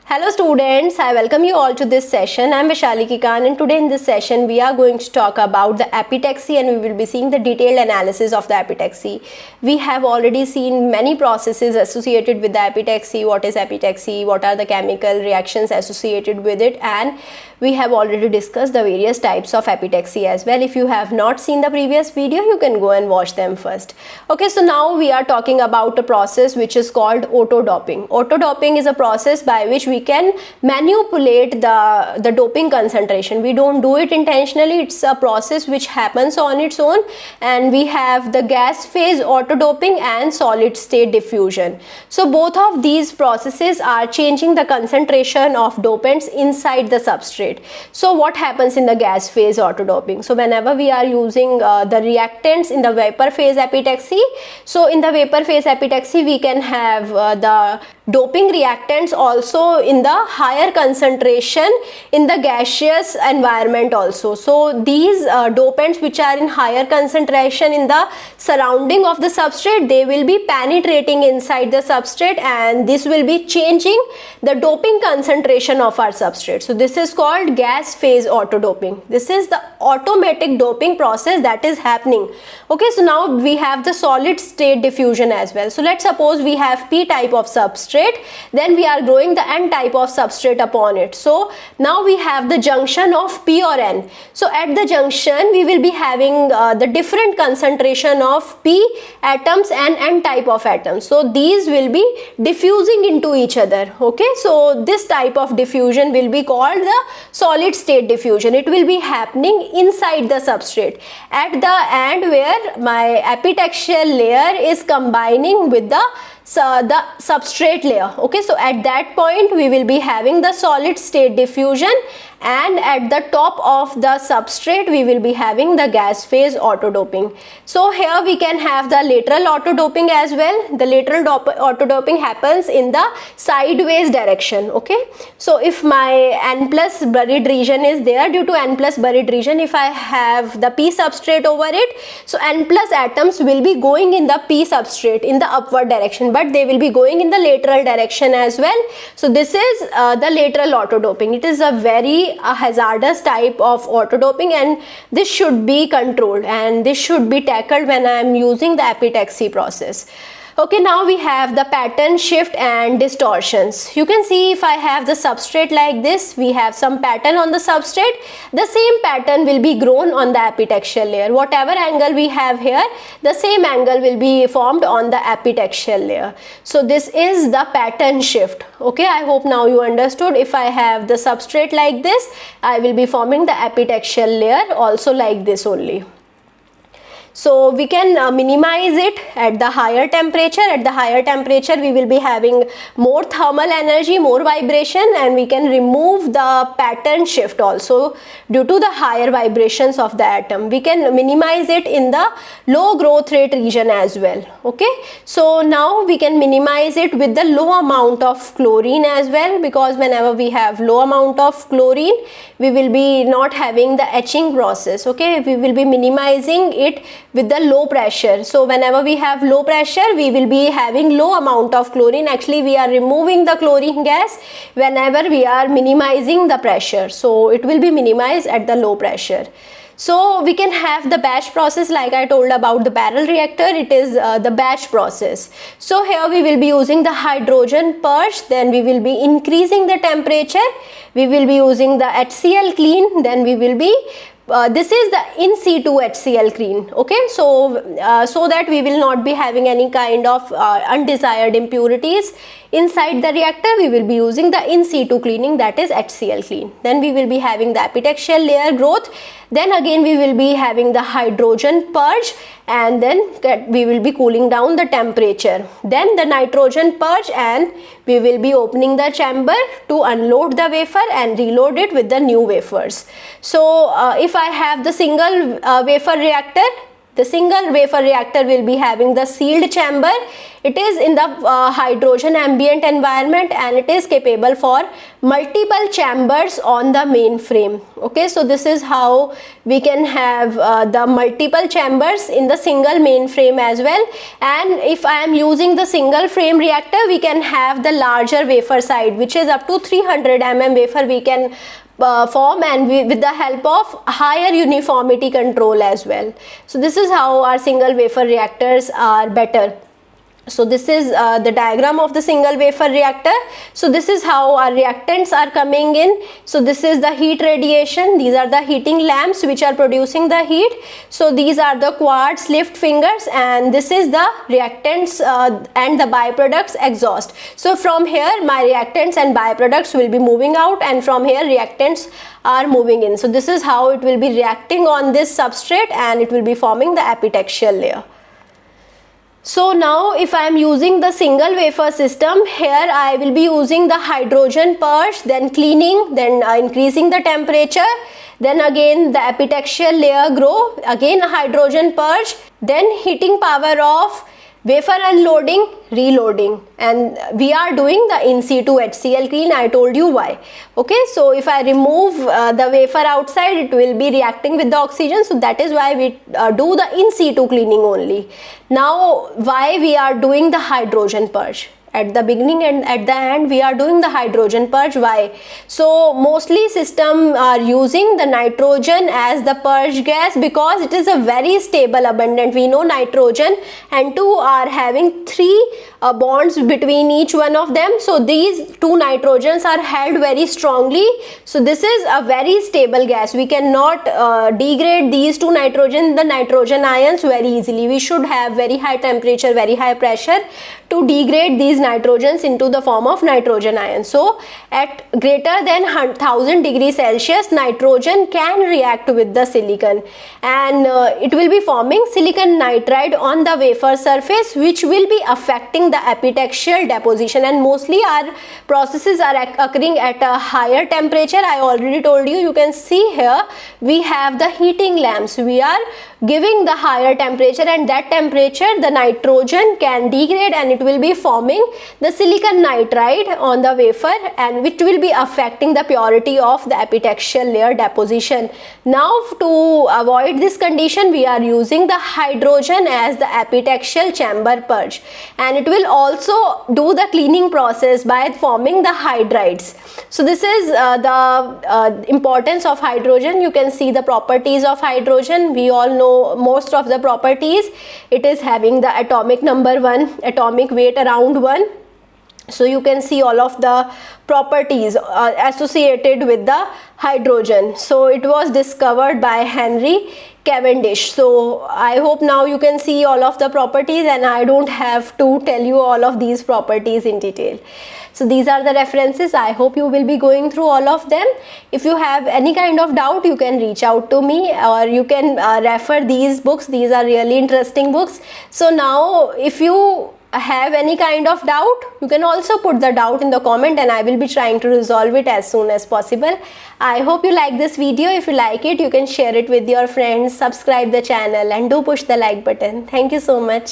Hello students, I welcome you all to this session. I am Vaishali Kikan, and today in this session we are going to talk about the epitaxy, and we will be seeing the detailed analysis of the epitaxy. We have already seen many processes associated with the epitaxy. What is epitaxy? What are the chemical reactions associated with it? And we have already discussed the various types of epitaxy as well. If you have not seen the previous video, you can go and watch them first. Okay, so now we are talking about a process which is called auto-doping. Auto-doping is a process by which we can manipulate the doping concentration. We don't do it intentionally. It's a process which happens on its own, and we have the gas phase auto-doping and solid state diffusion. So both of these processes are changing the concentration of dopants inside the substrate. So what happens in the gas phase auto-doping? So whenever we are using the reactants in the vapor phase epitaxy, so in the vapor phase epitaxy we can have the doping reactants also in the higher concentration in the gaseous environment also. So these dopants which are in higher concentration in the surrounding of the substrate, they will be penetrating inside the substrate, and this will be changing the doping concentration of our substrate. So this is called gas phase auto-doping. This is the automatic doping process that is happening. Okay, so now we have the solid state diffusion as well. So let's suppose we have P type of substrate, then we are growing the N type of substrate upon it. So now we have the junction of P or N. So at the junction we will be having the different concentration of P atoms and N type of atoms. So these will be diffusing into each other. Okay, so this type of diffusion will be called the solid state diffusion. It will be happening inside the substrate at the end where my epitaxial layer is combining with the substrate layer. Okay, so at that point we will be having the solid state diffusion, and at the top of the substrate we will be having the gas phase auto-doping. So here we can have the lateral auto-doping as well. The lateral auto-doping happens in the sideways direction. Okay, so if my N plus buried region is there, due to N plus buried region, if I have the P substrate over it, so N plus atoms will be going in the P substrate in the upward direction, but they will be going in the lateral direction as well. So this is the lateral auto-doping. It is a very hazardous type of auto-doping, and this should be controlled and this should be tackled when I am using the epitaxy process. Okay, now we have the pattern shift and distortions. You can see if I have the substrate like this, we have some pattern on the substrate. The same pattern will be grown on the epitaxial layer. Whatever angle we have here, the same angle will be formed on the epitaxial layer. So this is the pattern shift. Okay, I hope now you understood. If I have the substrate like this, I will be forming the epitaxial layer also like this only. So we can minimize it at the higher temperature. At the higher temperature we will be having more thermal energy, more vibration, and we can remove the pattern shift also due to the higher vibrations of the atom. We can minimize it in the low growth rate region as well. Okay, so now we can minimize it with the low amount of chlorine as well, because whenever we have low amount of chlorine we will be not having the etching process. Okay, we will be minimizing it with the low pressure. So whenever we have low pressure we will be having low amount of chlorine. Actually we are removing the chlorine gas whenever we are minimizing the pressure, so it will be minimized at the low pressure. So we can have the batch process, like I told about the barrel reactor. It is the batch process. So here we will be using the hydrogen purge, then we will be increasing the temperature, we will be using the HCl clean, then we will be this is the in situ HCl clean. Okay, so so that we will not be having any kind of undesired impurities inside the reactor, we will be using the in situ cleaning, that is HCl clean. Then we will be having the epitaxial layer growth, then again we will be having the hydrogen purge, and then we will be cooling down the temperature, then the nitrogen purge, and we will be opening the chamber to unload the wafer and reload it with the new wafers. So if I have the single wafer reactor, The single wafer reactor will be having the sealed chamber. It is in the hydrogen ambient environment, and it is capable for multiple chambers on the main frame. Okay, so this is how we can have the multiple chambers in the single main frame as well. And if I am using the single frame reactor, we can have the larger wafer size, which is up to 300 mm wafer we can form, and with the help of higher uniformity control as well. So this is how our single wafer reactors are better. So this is the diagram of the single wafer reactor. So this is how our reactants are coming in. So this is the heat radiation. These are the heating lamps which are producing the heat. So these are the quartz lift fingers, and this is the reactants and the byproducts exhaust. So from here my reactants and byproducts will be moving out, and from here reactants are moving in. So this is how it will be reacting on this substrate, and it will be forming the epitaxial layer. So now if I am using the single wafer system, here I will be using the hydrogen purge, then cleaning, then increasing the temperature, then again the epitaxial layer grow, again a hydrogen purge, then heating power of wafer unloading, reloading, and we are doing the in situ HCl clean. I told you why. Okay, so if I remove the wafer outside, it will be reacting with the oxygen, so that is why we do the in situ cleaning only. Now why we are doing the hydrogen purge? At the beginning and at the end we are doing the hydrogen purge. Why? So mostly system are using the nitrogen as the purge gas because it is a very stable abundant. We know nitrogen and N2 are having 3 bonds between each one of them. So these 2 nitrogens are held very strongly. So this is a very stable gas. We cannot degrade these 2 the nitrogen ions very easily. We should have very high temperature, very high pressure to degrade these nitrogens into the form of nitrogen ions. So at greater than 1000 degrees Celsius, nitrogen can react with the silicon, and it will be forming silicon nitride on the wafer surface, which will be affecting the epitaxial deposition. And mostly our processes are occurring at a higher temperature. I already told you. You can see here we have the heating lamps. We are giving the higher temperature, and that temperature the nitrogen can degrade, and it will be forming the silicon nitride on the wafer, and which will be affecting the purity of the epitaxial layer deposition. Now to avoid this condition, we are using the hydrogen as the epitaxial chamber purge, and it will also do the cleaning process by forming the hydrides. So this is the importance of hydrogen. You can see the properties of hydrogen. We all know most of the properties. It is having the atomic number 1, atomic weight around 1. So you can see all of the properties associated with the hydrogen. So it was discovered by Henry Cavendish. So I hope now you can see all of the properties, and I don't have to tell you all of these properties in detail. So these are the references. I hope you will be going through all of them. If you have any kind of doubt, you can reach out to me, or you can refer these books. These are really interesting books. So now if you have any kind of doubt, you can also put the doubt in the comment, and I will be trying to resolve it as soon as possible. I hope you like this video. If you like it, you can share it with your friends, subscribe the channel, and do push the like button. Thank you so much.